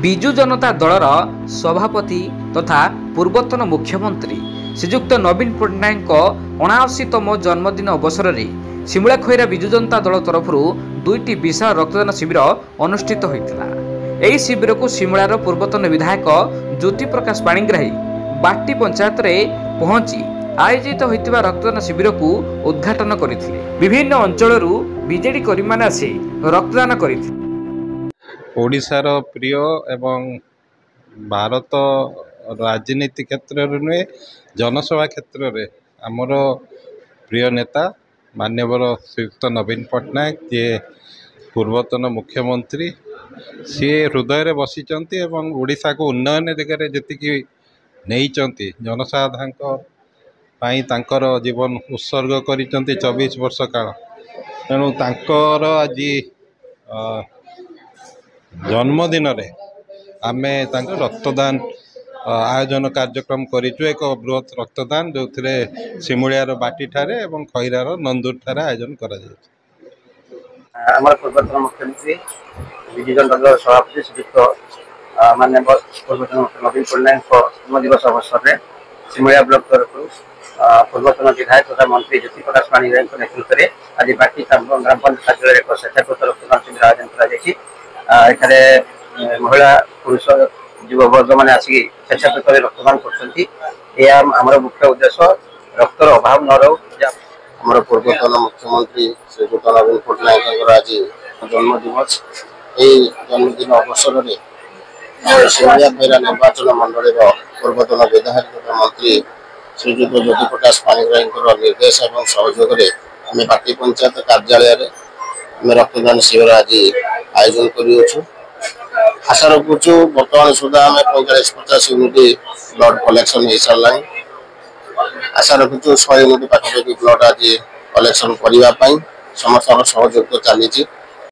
विजु जनता दलर सभापति तथा पूर्वतन मुख्यमंत्री श्रीजुक्त नवीन पट्टनायक 79तम जन्मदिन अवसर में सिमुलाखैरा विजु जनता दल तरफ दुईटी विशाल रक्तदान शिविर अनुष्ठित होता। यह शिविर को सिमुलार पूर्वतन विधायक ज्योति प्रकाश पाणिग्राही बाटी पंचायत में पहुंची आयोजित होता रक्तदान शिविर को उद्घाटन करथिले। विभिन्न अंचल बीजेडी कर्मी माने आसी रक्तदान करथिले। ओडिशार प्रिय एवं भारत राजनीति क्षेत्र नुहे जनसभा क्षेत्र में आमर प्रिय नेता माननीय श्रीयुक्त नवीन पट्टनायक जी पूर्वतन मुख्यमंत्री सी हृदय रे बसिचंती एवं ओडिशा को उन्नयन दिगरे जतिकी नहीं जनसाधारण जीवन उत्सर्ग करिचंती 24 वर्ष काल। तेणु तांकर आज जन्मदिन रे आमे रक्तदान आयोजन कार्यक्रम करिचु। एक बृहत रक्तदान जो सिमुलियार बाटी ठारे एवं खैरार नंदुर ठारे आयोजन करा जाय। आमर पूर्वतन मुख्यमंत्री विजु जनता दल सभापति श्रीयुक्त माननीय पूर्वतन नवीन पट्टनायक जन्मदिवस अवसर में सिमुलिया ब्लॉक तरफ पूर्वतन विधायक तथा मंत्री ज्योति प्रकाश पाणिग्राही नेतृत्व में आज बाटी ग्राम पंचायत कार्यालय एक स्वेच्छाकृत रक्तदान शिविर आयोजन कर महिला पुरुष युववर्ग मैंने आसिक स्वेच्छाकृत रक्तदान कर मुख्य उद्देश्य रक्तर अभाव न रो। हमारे पूर्वतन मुख्यमंत्री श्रीयुक्त नवीन पट्टनायक आज जन्मदिवस यही जन्मदिन अवसर में सिमुलियाखैरा निर्वाचन मंडल पूर्वतन विधायक तथा मंत्री श्रीयुक्त ज्योति प्रकाश पाणिग्राही निर्देश और सहयोग में आम बाटी पंचायत कार्यालय में रक्तदान शिविर आज आयोजन कर आशा रखुचु बर्तमान सुधा आम 45-50 यूनिट ब्लड कलेक्शन हो सारा। आशा रखुचु 100 यूनिट पाखापाखि ब्लड आज कलेक्शन करने समस्त सहयोग तो चली।